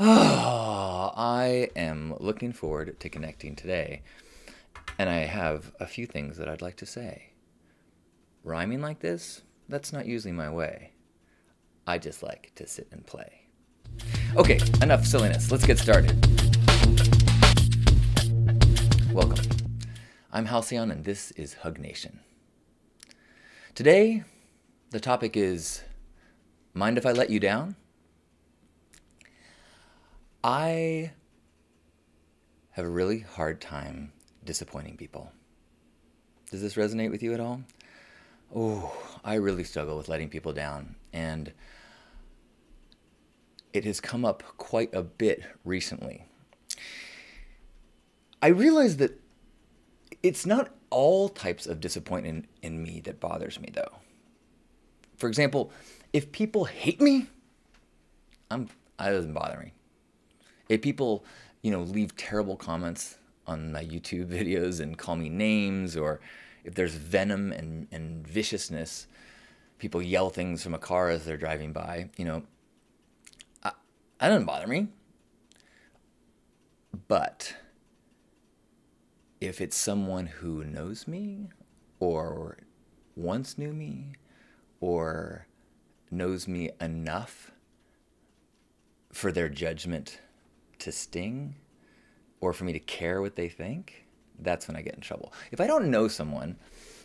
I am looking forward to connecting today, and I have a few things that I'd like to say. Rhyming like this, that's not usually my way. I just like to sit and play. Okay, enough silliness. Let's get started. Welcome. I'm Halcyon, and this is Hug Nation. Today, the topic is Mind if I let you down? I have a really hard time disappointing people. Does this resonate with you at all? Oh, I really struggle with letting people down, and it has come up quite a bit recently. I realize that it's not all types of disappointment in me that bothers me, though. For example, if people hate me, that doesn't bother me. If people, leave terrible comments on my YouTube videos and call me names, or if there's venom and viciousness, people yell things from a car as they're driving by, that doesn't bother me. But if it's someone who knows me, or once knew me, or knows me enough for their judgment to sting, or for me to care what they think, that's when I get in trouble. If I don't know someone,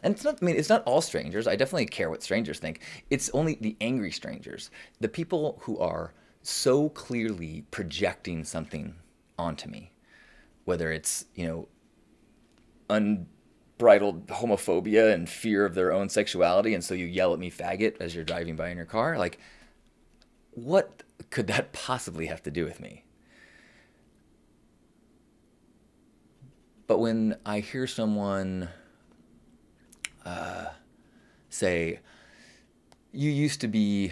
and it's not all strangers. I definitely care what strangers think. It's only the angry strangers, the people who are so clearly projecting something onto me, whether it's, unbridled homophobia and fear of their own sexuality, and so you yell at me faggot as you're driving by in your car. Like, what could that possibly have to do with me? But when I hear someone say, you used to be,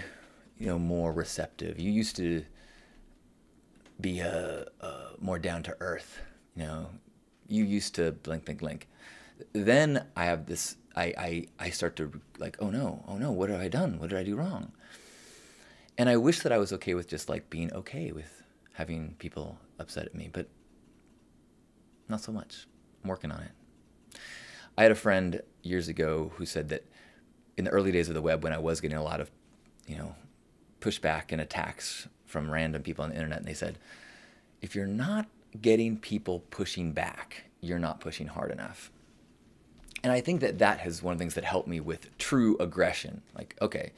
more receptive. You used to be more down to earth. You used to blink, blink, blink. Then I have this. I start to like, oh no, what have I done? What did I do wrong? And I wish that I was okay with just like being okay with having people upset at me, but not so much. I'm working on it. I had a friend years ago who said that in the early days of the web, when I was getting a lot of, pushback and attacks from random people on the internet, and they said, if you're not getting people pushing back, you're not pushing hard enough. And I think that has one of the things that helped me with true aggression. Like, okay,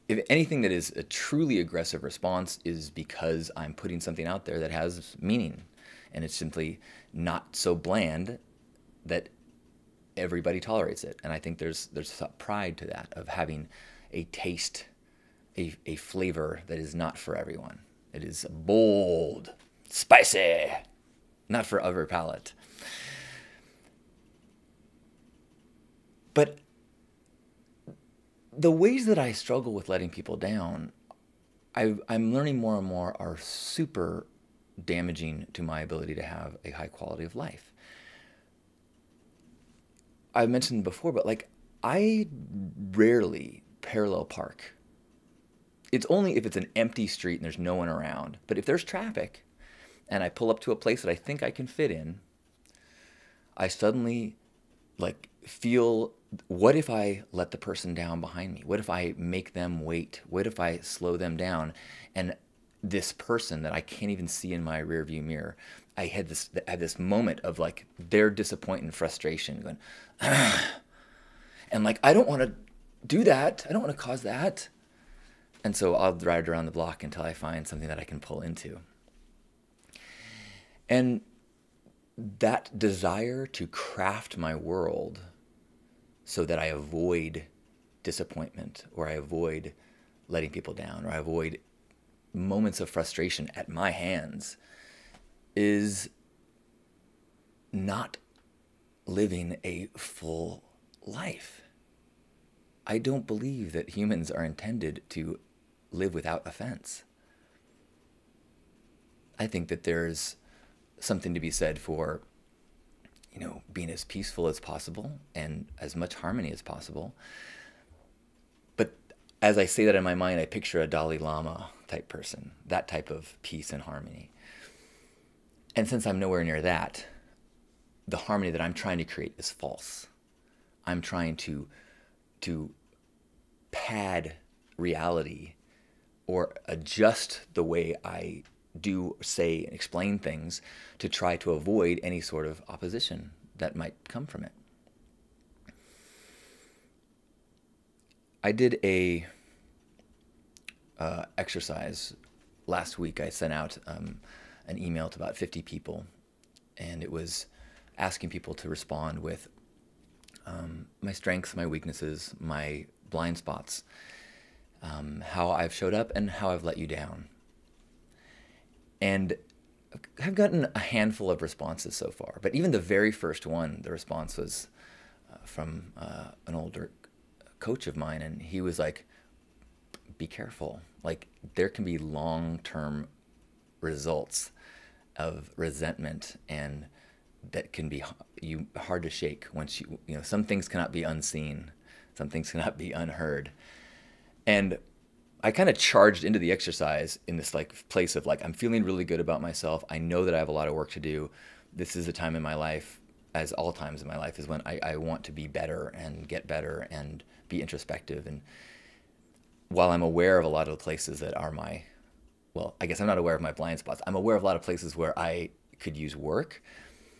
if anything that is a truly aggressive response is because I'm putting something out there that has meaning, and it's simply not so bland that everybody tolerates it. And I think there's pride to that, of having a taste, a flavor that is not for everyone. It is bold, spicy, not for every palate. But the ways that I struggle with letting people down, I'm learning more and more, are super damaging to my ability to have a high quality of life. I've mentioned before, but like, I rarely parallel park. It's only if it's an empty street and there's no one around. But if there's traffic and I pull up to a place that I think I can fit in, I suddenly like feel, what if I let the person down behind me? What if I make them wait? What if I slow them down? And this person that I can't even see in my rearview mirror, I had this moment of like their disappointment and frustration going, and like, I don't want to do that. I don't want to cause that. And so I'll ride around the block until I find something that I can pull into. And that desire to craft my world so that I avoid disappointment, or I avoid letting people down, or I avoid moments of frustration at my hands, is not living a full life. I don't believe that humans are intended to live without offense. I think that there's something to be said for, being as peaceful as possible and as much harmony as possible. But as I say that in my mind, I picture a Dalai Lama type person, that type of peace and harmony. And since I'm nowhere near that, the harmony that I'm trying to create is false. I'm trying to pad reality or adjust the way I do, say, and explain things to try to avoid any sort of opposition that might come from it. I did a exercise last week. I sent out an email to about 50 people, and it was asking people to respond with my strengths, my weaknesses, my blind spots, how I've showed up and how I've let you down. And I've gotten a handful of responses so far, but even the very first one, the response was from an older coach of mine, and he was like, be careful. Like, there can be long-term results of resentment, and that can be hard to shake once you know, some things cannot be unseen, some things cannot be unheard. And I kind of charged into the exercise in this like place of like, I'm feeling really good about myself. I know that I have a lot of work to do. This is a time in my life, as all times in my life, is when I want to be better and get better and be introspective. And while I'm aware of a lot of the places that are my, well, I guess I'm not aware of my blind spots. I'm aware of a lot of places where I could use work.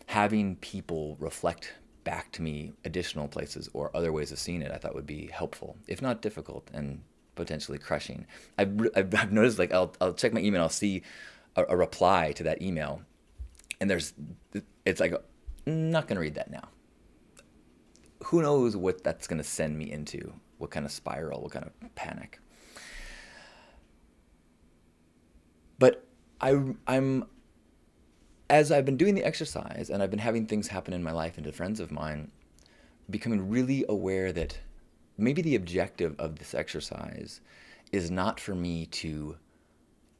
Having people reflect back to me additional places or other ways of seeing it, I thought would be helpful, if not difficult and potentially crushing. I've noticed, like, I'll check my email, I'll see a reply to that email, and it's like, I'm not going to read that now. Who knows what that's going to send me into, what kind of spiral, what kind of panic. But I'm as I've been doing the exercise and I've been having things happen in my life and to friends of mine, becoming really aware that maybe the objective of this exercise is not for me to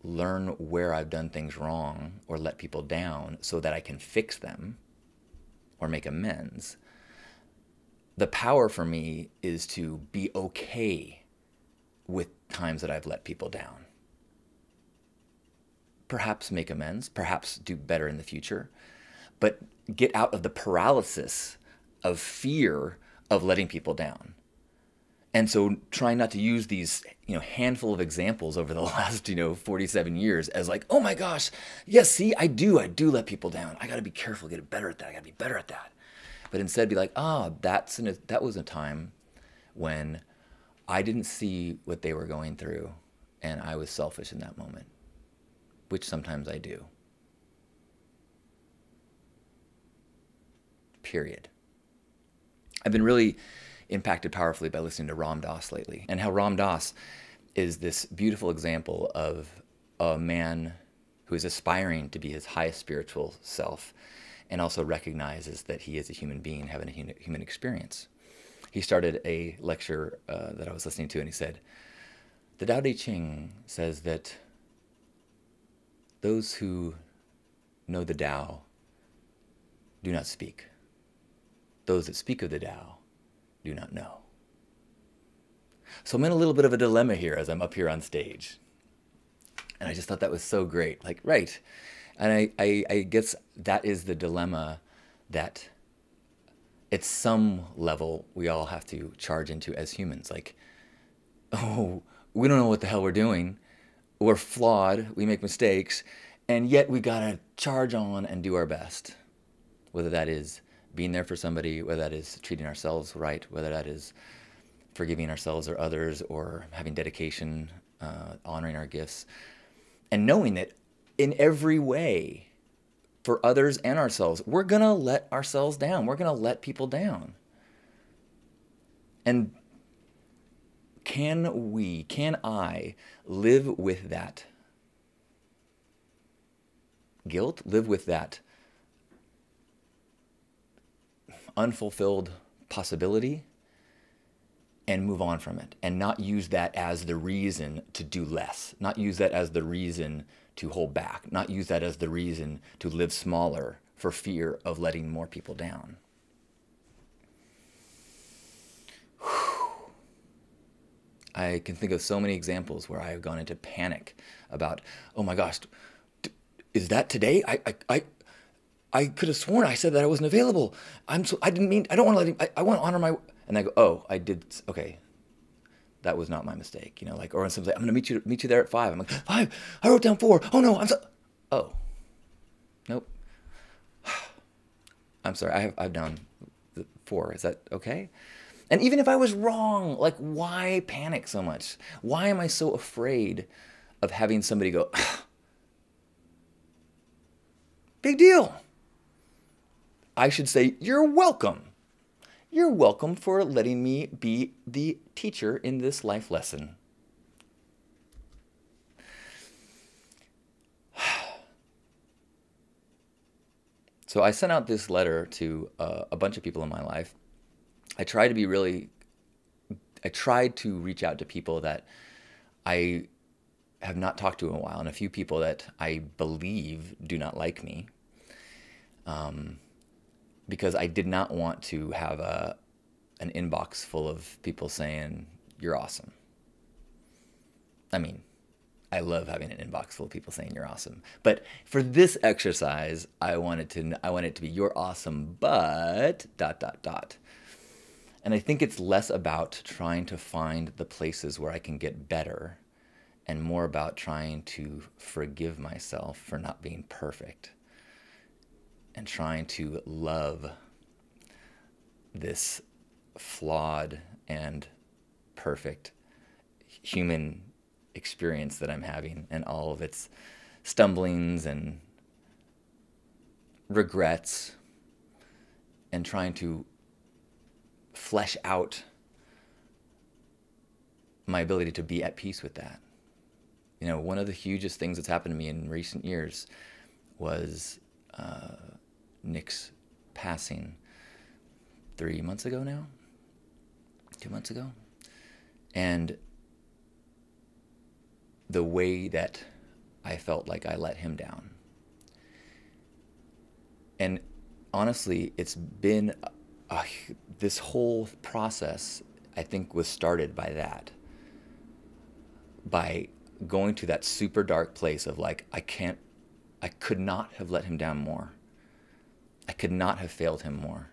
learn where I've done things wrong or let people down so that I can fix them or make amends. The power for me is to be okay with times that I've let people down. Perhaps make amends, perhaps do better in the future, but get out of the paralysis of fear of letting people down. And so trying not to use these, handful of examples over the last, 47 years as like, oh my gosh, yes, see, I do let people down. I got to be careful, get better at that. I got to be better at that. But instead be like, that was a time when I didn't see what they were going through and I was selfish in that moment, which sometimes I do. Period. I've been really impacted powerfully by listening to Ram Dass lately, and how Ram Dass is this beautiful example of a man who is aspiring to be his highest spiritual self and also recognizes that he is a human being having a human experience. He started a lecture that I was listening to, and he said, the Tao Te Ching says that those who know the Tao do not speak. Those that speak of the Tao do not know. So I'm in a little bit of a dilemma here as I'm up here on stage. And I just thought that was so great. Like, right. And I guess that is the dilemma that at some level we all have to charge into as humans. Like, oh, we don't know what the hell we're doing. We're flawed. We make mistakes. And yet we got to charge on and do our best. Whether that is being there for somebody, whether that is treating ourselves right, whether that is forgiving ourselves or others, or having dedication, honoring our gifts, and knowing that in every way, for others and ourselves, we're going to let ourselves down. We're going to let people down. And can I live with that guilt, live with that unfulfilled possibility, and move on from it, and not use that as the reason to do less, not use that as the reason to hold back, not use that as the reason to live smaller for fear of letting more people down. I can think of so many examples where I have gone into panic about, oh my gosh, is that today? I could have sworn I said that I wasn't available. I didn't mean, I don't want to let him, I want to honor my, and I go, oh, I did, okay. That was not my mistake, you know, like, or when someone's like, I'm going to meet you there at 5. I'm like, 5? I wrote down 4. Oh no, oh, nope. I'm sorry, I've done 4. Is that okay? And even if I was wrong, like, why panic so much? Why am I so afraid of having somebody go, big deal? I should say, you're welcome. You're welcome for letting me be the teacher in this life lesson. So I sent out this letter to a bunch of people in my life. I tried to reach out to people that I have not talked to in a while, and a few people that I believe do not like me. Because I did not want to have an inbox full of people saying, you're awesome. I mean, I love having an inbox full of people saying you're awesome. But for this exercise, I want it to be you're awesome, but ... And I think it's less about trying to find the places where I can get better and more about trying to forgive myself for not being perfect and trying to love this flawed and perfect human experience that I'm having and all of its stumblings and regrets, and trying to flesh out my ability to be at peace with that. You know, one of the hugest things that's happened to me in recent years was Nick's passing 3 months ago now, 2 months ago. And the way that I felt like I let him down. And honestly, it's been this whole process, I think, was started by that. By going to that super dark place of like, I could not have let him down more. I could not have failed him more.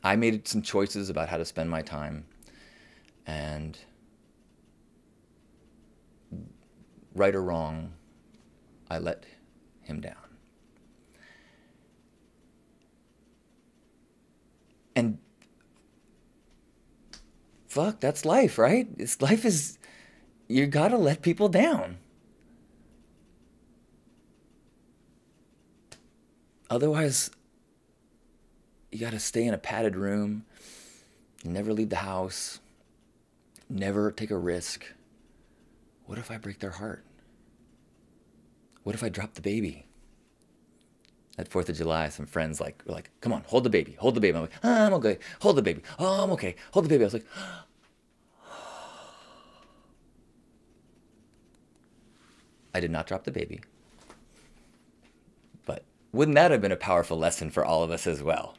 I made some choices about how to spend my time, and right or wrong, I let him down. And fuck, that's life, right? Life is, you gotta let people down. Otherwise, you gotta stay in a padded room, never leave the house, never take a risk. What if I break their heart? What if I drop the baby? At 4th of July, some friends were like, come on, hold the baby, hold the baby. I'm like, I'm okay, hold the baby. Oh, I'm okay, hold the baby. I was like, I did not drop the baby. But wouldn't that have been a powerful lesson for all of us as well?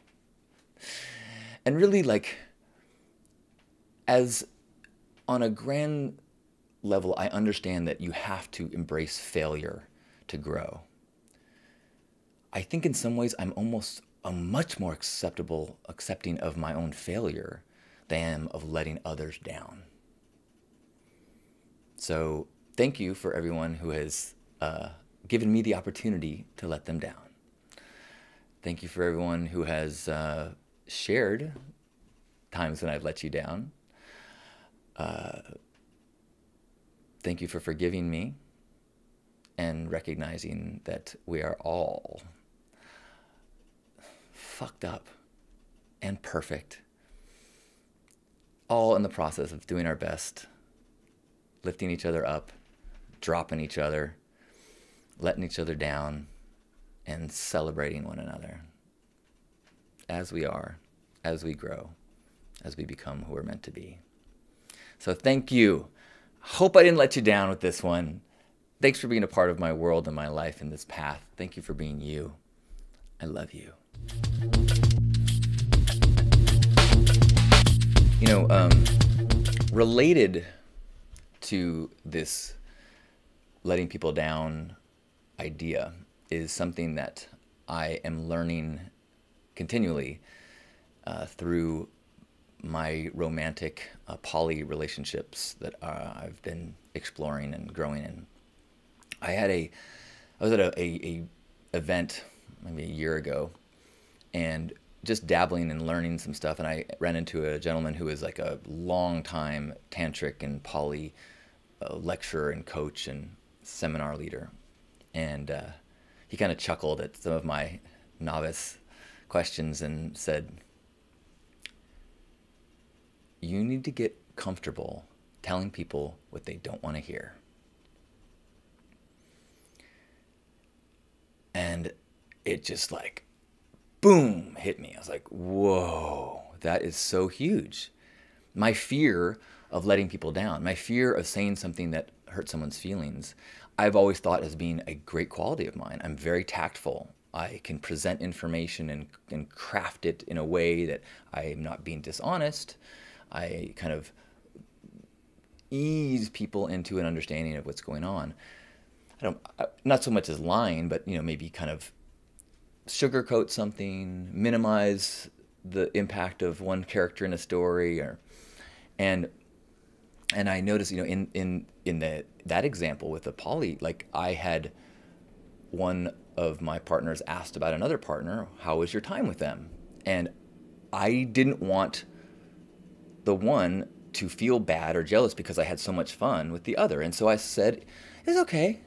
And really, like, as on a grand level, I understand that you have to embrace failure to grow. I think in some ways I'm almost much more accepting of my own failure than of letting others down. So thank you for everyone who has given me the opportunity to let them down. Thank you for everyone who has shared times when I've let you down. Thank you for forgiving me and recognizing that we are all fucked up and perfect, all in the process of doing our best, lifting each other up, dropping each other, letting each other down, and celebrating one another as we are, as we grow, as we become who we're meant to be. So thank you. Hope I didn't let you down with this one. Thanks for being a part of my world and my life in this path. Thank you for being you. I love you. You know, Related to this letting people down idea is something that I am learning continually through my romantic poly relationships that I've been exploring and growing in. I was at a event maybe a year ago, and just dabbling and learning some stuff, and I ran into a gentleman who is like a long time tantric and poly lecturer and coach and seminar leader, and he kind of chuckled at some of my novice questions and said, "You need to get comfortable telling people what they don't want to hear." And it just like, boom, hit me. I was like, whoa, that is so huge. My fear of letting people down, my fear of saying something that hurts someone's feelings, I've always thought as being a great quality of mine. I'm very tactful. I can present information and craft it in a way that I'm not being dishonest. I kind of ease people into an understanding of what's going on. Not so much as lying, but maybe kind of sugarcoat something, minimize the impact of one character in a story, and I noticed, in that example with the poly, like I had one of my partners asked about another partner, how was your time with them? And I didn't want the one to feel bad or jealous because I had so much fun with the other. And so I said, it's okay.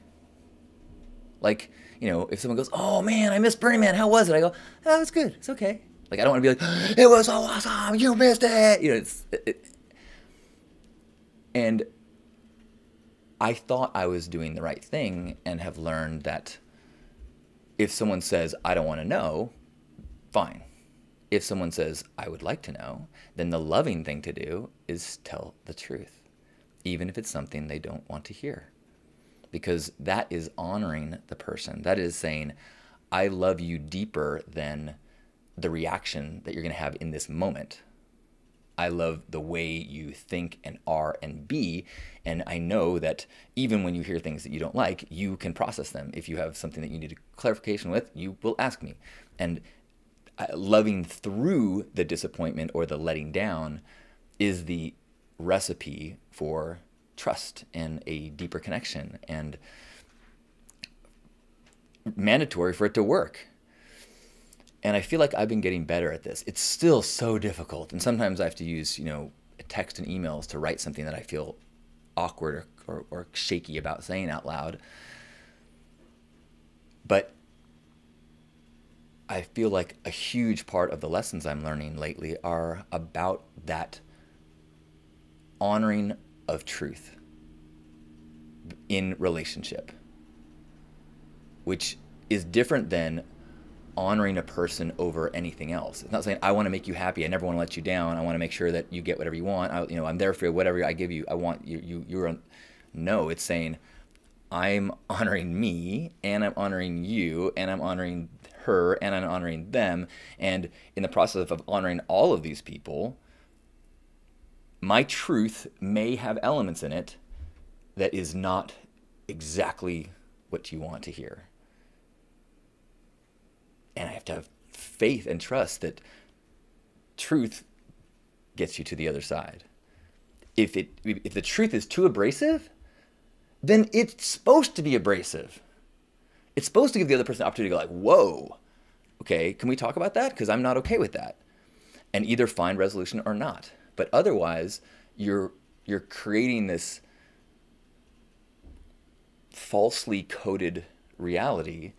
Like, if someone goes, oh man, I missed Burning Man, how was it? I go, oh, it's good, it's okay. Like, I don't want to be like, it was so awesome, you missed it. And I thought I was doing the right thing, and have learned that if someone says, I don't want to know, fine. If someone says, I would like to know, then the loving thing to do is tell the truth, even if it's something they don't want to hear. Because that is honoring the person. That is saying, I love you deeper than the reaction that you're going to have in this moment. I love the way you think and are and be, and I know that even when you hear things that you don't like, you can process them. If you have something that you need clarification with, you will ask me. And loving through the disappointment or the letting down is the recipe for trust and a deeper connection, and mandatory for it to work. And I feel like I've been getting better at this. It's still so difficult, and sometimes I have to use text and emails to write something that I feel awkward or shaky about saying out loud. But I feel like a huge part of the lessons I'm learning lately are about that honoring of truth in relationship, which is different than honoring a person over anything else. It's not saying I want to make you happy, I never want to let you down, I want to make sure that you get whatever you want, I'm there for whatever I give you, I want you're no, it's saying I'm honoring me, and I'm honoring you, and I'm honoring her, and I'm honoring them, and in the process of honoring all of these people, my truth may have elements in it that is not exactly what you want to hear. And I have to have faith and trust that truth gets you to the other side. If the truth is too abrasive, then it's supposed to be abrasive. It's supposed to give the other person the opportunity to go like, whoa, okay, can we talk about that? Because I'm not okay with that. And either find resolution or not. But otherwise, you're creating this falsely coded reality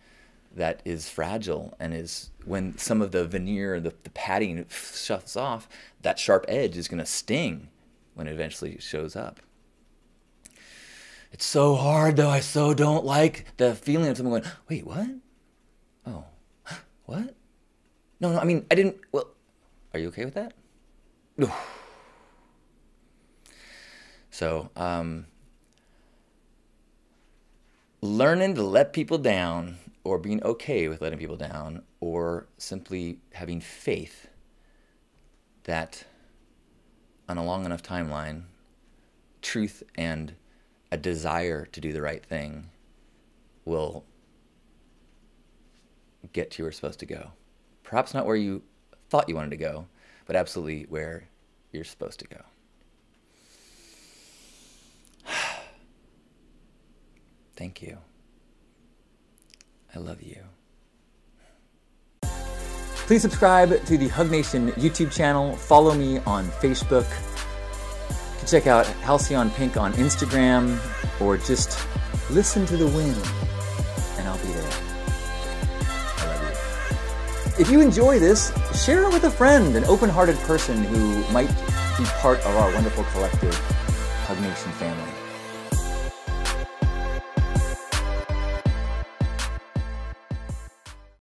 that is fragile, and is, when some of the veneer, the padding shuts off, that sharp edge is going to sting when it eventually shows up. It's so hard, though. I so don't like the feeling of someone going, wait, what? Oh, what? No, I mean, I didn't, well, are you okay with that? So, learning to let people down, or being okay with letting people down, or simply having faith that on a long enough timeline, truth and a desire to do the right thing will get you where you're supposed to go. Perhaps not where you thought you wanted to go, but absolutely where you're supposed to go. Thank you. I love you. Please subscribe to the Hug Nation YouTube channel. Follow me on Facebook. You can check out Halcyon Pink on Instagram, or just listen to the wind and I'll be there. I love you. If you enjoy this, share it with a friend, an open-hearted person who might be part of our wonderful collective Hug Nation family.